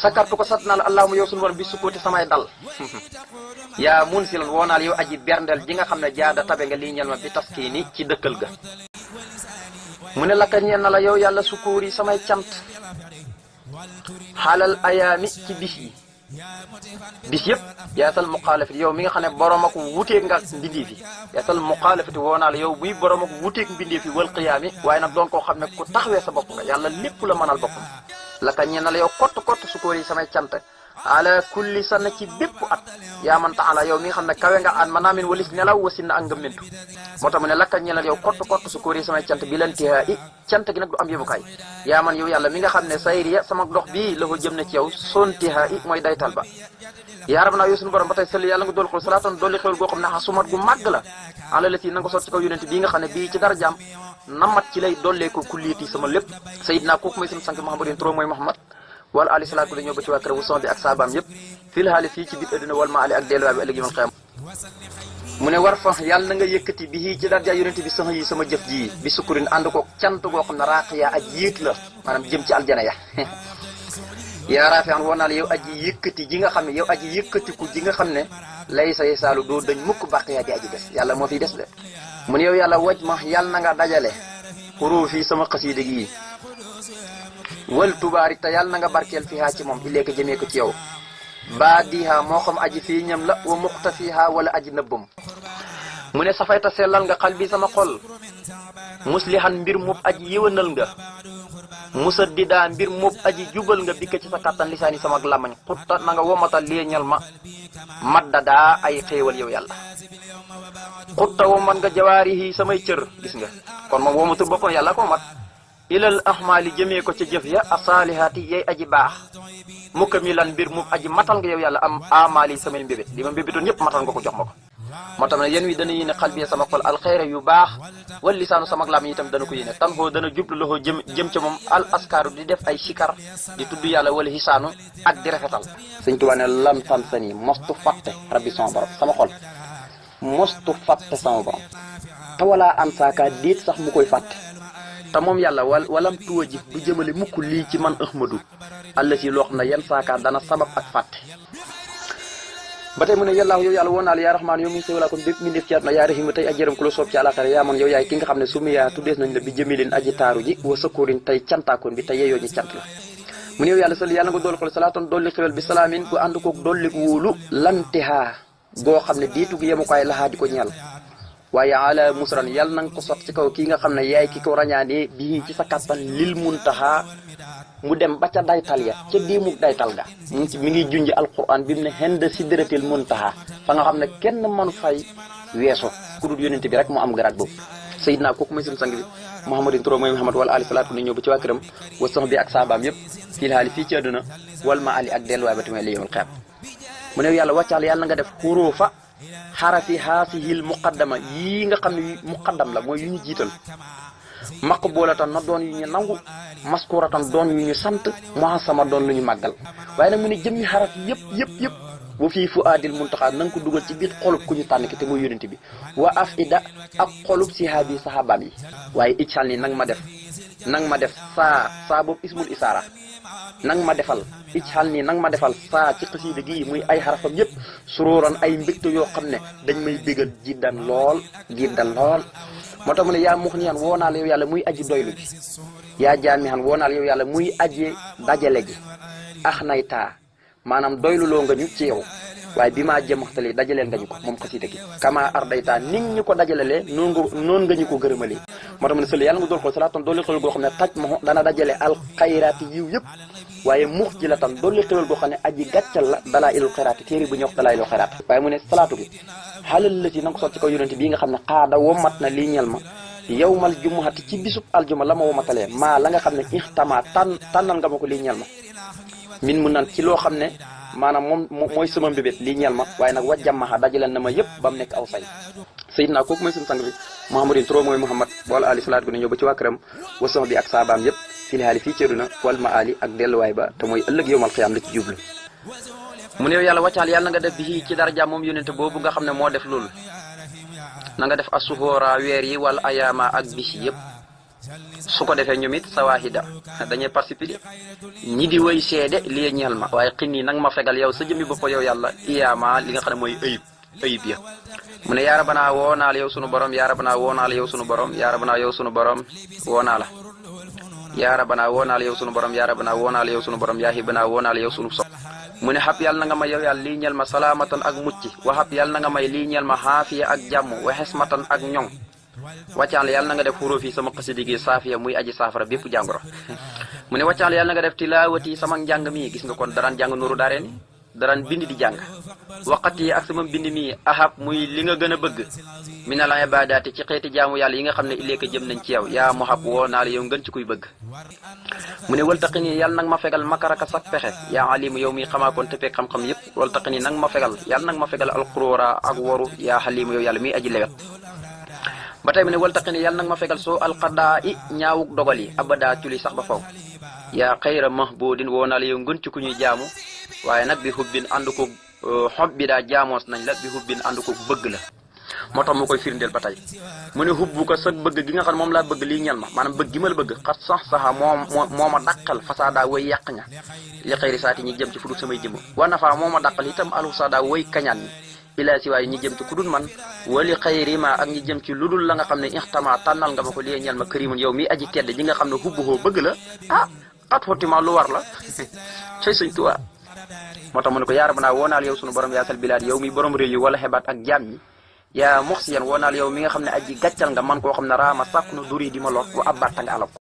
sakartu ko sant naa la allahuma yow sunu borom bi sukkooti samay dal yaa mun si lan woonaal yow aji berndeel ji nga xam ne jaada tabe nga lii ñel ma bi taskiini ci dëkkal ga mu ne lakka ñeen na la yow yàlla sukkuur yi samay cant xaalal ayaami ci bis yi bis yëpp yaasal muxaalafati yow mi nga xam ne borom ak wuteeg nga mbindeef yi yaasal muxaalafati woo naa la yow buy borom ak wuteeg mbindeef yi wal qiyaami waaye nag doon koo xam ne ku taxawee sa bopp nga yàlla lépp la mënal boppam la ka ñeen na la yow kott sukóor yi samay cant ala kulli sana ci bépp at yaa man taala yow mi nga xam ne kawe nga an manaamin walis nelaw wasin na ak nga mentu moo tax mu ne la ka ñeen na la yow kott sukóor yi samay cant bi lantihaa i cant gi nag du am yëbukaay yaa man yow yàlla mi nga xam ne sayriya sama dox bii la ko jëm na ci yow sontihaa i mooy daytal ba yaa rab naa yow suñu borom ba tey sëlli yàlla nga dolli xol salaatan dolli xewal goo xam ne xasumat gu màgg la ala la si na nga ko sot ci kaw yonent bii nga xam ne bii ci dara jaam namat ci lay dollee ko kulliyati sama lépp sayidna kooku mooy sama sang Muhammadin trop mooy Muhammad wala ali salaatu la ñëw ba ci waa kër wu son bi ak saabaam yëpp fil haali fii ci biir adduna wal ma ali ak delluwaay bi ëllëg yawmal qiyaama mu ne war fa yàlla na nga yëkkati bi ci darja yonent bi sama yi sama jëf ji bi sukkurin ànd ko cant goo xam ne raaqiya aj yéeg la maanaam jëm ci aljana ya yaa raafi an woon naa la yow aji yëkkati ji nga xam ne yow aji yëkkatiku ji nga xam ne lay say saalu doo dañ mukk baqiya di aji des yàlla moo fiy des de mu ne yow yàlla waj ma yàlla na nga dajale xuruuf yi sama xasiida gi wal tubaarik te yàlla na nga barkeel fiha ci moom ileeka jëmee ko ci yow baadiha moo xam aji fii ñam la wa muqtafiha wala aji nëbbam mu ne safayta sellal nga xal bi sama xol muslihan mbir mub aji yëwanal nga musaddida mbir mub aji jubal nga bikka ci sa kattan lisaani sama lamañ xutta na nga womatal léeñal ma maddadaa ay xéewal yow yàlla xutta womat nga jawaarihi samay cër gis nga kon moom womatul boppam yàlla ko mat ilal ahmaali jëmee ko ca jëf ya asaalihaati yay aji baax mukamilan mbir mu aji matal nga yow yàlla am amaali samay mbébét li ma mbébétoon yëpp matal nga ko jox ma ko moo tax ne yéen wi dana yéene xal bi sama xol alxeyra yu baax wal lisaanu sama lam yi itam dana ko yéene tan foo dana jublu loxo jëm ca moom al askaaru di def ay sikar di tudd yàlla wala hisaanu ak di rafetal sëñ Tuubaa ne lam tan sani mostu fàtte rabbi sama borom sama xol mostu fàtte sama borom te wala an saaka déet sax mu koy fàtte te moom yàlla walam tuwa ji du jëmale mukk lii ci man ahmadu alla si loo xam ne yan saakaar dana sabab ak fàtte ba tey mu ne yàllaahu yow yàlla woon naa la yaa raxmaan yow mi sewalaa kon bépp mi def ci àdduna yaa raxiima tey ajjëram ku la soob ci àlaxira yaa man yow yaay ki nga xam ne su mu yaa tuddees nañ la bi jëmilin aji taaru ji wa sakkurin tey cantaakoon bi te yeyoo ji cant la mu ne yow yàlla sali yàlla nga dolli xol salaatoon dolli xewel bi salaamin bu ànd koog dolli wóolu lantihaa goo xam ne diitug yemukaay laxaa di ko ñeel waaye ala musran yàlla na nga ko sot ci kaw kii nga xam ne yaay ki ko rañaanee bii ci sa kattan lil muntaha mu dem ba ca daytal ya ca diimug daytal ga mi ngi junj alquran bi mu ne henda sidratil muntaha fa nga xam ne kenn mënu fay weeso ku dul yonent bi rek mu am garaat boobu sayidna kooku mooy seen sang bi Muhammadin turo mooy Muhammad wala ali salaatu ni ñëw ba ci waa këram wa sax bi ak saabaam yëpp fii haali fii ci àdduna wal ma ali ak delluwaay ba tamit li yowal xeam mu ne yàlla wàccaal yàlla nga def xuruufa xarafi haasihil muqaddama yii nga xam ne muqaddam la mooy yu ñu jiital maqboolatan na doon yu ñu nangu maskuratan doon yu ñu sant muhassama doon lu ñu màggal waaye nag mu ne jëmmi xaraf yëpp bu fii fu aadil muntaxaa na nga ko dugal ci biir xolub ku ñu tànn ki te muy yonent bi wa afida ak xolub sihaabi sahabaam yi waaye iccal ni nang ma def saa boobu ismul isaara nang ma defal iccal nii nang ma defal saa ci xasiida gi muy ay xarafam yëpp suróoran ay mbégte yoo xam ne dañ may bégal jiddan lool moo tax mu ne yaa mux ni xan woo naa la yow yàlla muy aji doylu ji yaa jaami xan woo naa la yow yàlla muy aji dajale ji ax naytaa maanaam doyluloo nga ñu ci yow waaye bi maa jëmaxtali dajaleel nga ñu ko moom xasiida gi kama ardaytaa nit ñu ko dajalelee noonu nga ñu ko gërëmalee moo tax mu ne sëli yàlla nga dool xol salaatan dolli xewal goo xam ne taj ma dana dajale alxayraati yiw yëpp waaye mux ji la tam dolli xewal goo xam ne aji gàccal la dalaa ilul xayraati téere bu ñuy wax dalaa ilul xayraat waaye mu ne salaatu gi xaalal la si na nga ko sot ci kaw yonente bii nga xam ne xaada womat na lii ñel ma yawmal jumuhati ci bisub aljuma la ma womatalee maa la nga xam ne ixtama tànnal nga ma ko lii ñel ma min mu nan ci loo xam ne maanaam moom mooy sama mbébét lii ñeel ma waaye nag wajjamaxa dajaleen na ma yëpp ba mu nekk aw say sayidna kooku mooy suñu sang bi Muhammadin turo mooy Muhammad wala ali salaat gu ne ñëw ba ci waa këram wasox bi ak saabaam yëpp fil haali fii ceeduna wal ma ali ak delluwaay ba te mooy ëllëg yowmal xiyaam la ci jublu mu ne yow yàlla wàccaal yàlla nga def bi ci daraja moom yónente boobu nga xam ne moo def loolu na nga def asuhoora weer yi wala ayaama ak bis yëpp su ko defee ñoom it sawaahida dañuy participer ñi di woy seede lii ñeel ma waaye xin nii nag ma fegal yow sa jëmmi bopp yow yàlla iyaama li nga xam ne mooy ayib ya mu ne yaa rabanaa woo naa la yow sunu borom yaa rabanaa woo naa la yow sunu borom yaa rabanaa yow sunu borom woo naa la yaa rabanaa woo naa la yow sunu borom yaa rabanaa woo naa la yow sunu borom yaa hibanaa woo naa la yow sunu sopp mu ne xab yàlla na nga may yow yàlla lii ñeel ma salaamatan ak mucc wa xab yàlla na nga may lii ñeel ma xaafiya ak jàmm wa xesmatan ak ñoŋ wàccaan yàlla na nga def xuruuf yi sama xasida gi saafiya muy aji saafara bépp jàngoro mu ne wàccaan yàlla na nga def tilaawati sama njàng mi gis nga kon daraan jàng nuru daaree ni daraan bind di jàng waqat yi ak sama bind mi ahab muy li nga gën a bëgg minal ibadaati ci xeeti jaamu yàlla yi nga xam ne ileeka jëm nañ ci yow yaa muhab woo naa la yow ngën ci kuy bëgg mu ne wal taqi nii yàlla nag ma fegal makaraka sak pexe yaa alimu yow mi xamaakoon te fekk xam-xam yëpp wal taqi nii nag ma fegal yàlla nag ma fegal alquróora ak waru yaa xalimu yow yàlla muy aji lewet ba tey mu ne wal taqi nii yàlla nag ma fegal soo alqadaa i ñaawuk dogal yi abada culi sax ba faw yaa xayra mahbudin woo naa la yow ngën ci ku ñuy jaamu waaye nag bi hubbin ànd ko xob bi daa jaamoos nañ la bi hubbin ànd ko bëgg la moo tax mu koy firndeel ba tey mu ne hubbu ko sa bëgg gi nga xam ne moom laa bëgg lii ñel ma maanaam bëgg gi ma la bëgg xat saxa moo ma dàqal fasaada way yàq ña li xëyri saati ñi jëm ci fudul samay jëmm wa nafa moo ma dàqal itam alusaada way kañaan ñi ilaa si waaye ñi jëm ci ku dul man wali xayri ma ak ñi jëm ci lu dul la nga xam ne ixtama tànnal nga ma ko lii ñel ma kërimun yow mi aji tedd ji nga xam ne hubbu hoo bëgg la ah xat xotima lu war la coy sëñ Tuubaa moo tax mu ne ko yaa rabbana woo naal yow sunu borom yaasal bilaad yow mi borom réew yi wala xebaat ak jaam ñi yaa mox si yan woo naal yow mi nga xam ne aji gàccal nga man koo xam ne raama sàkk na duri di ma lor bu abbatta nga alal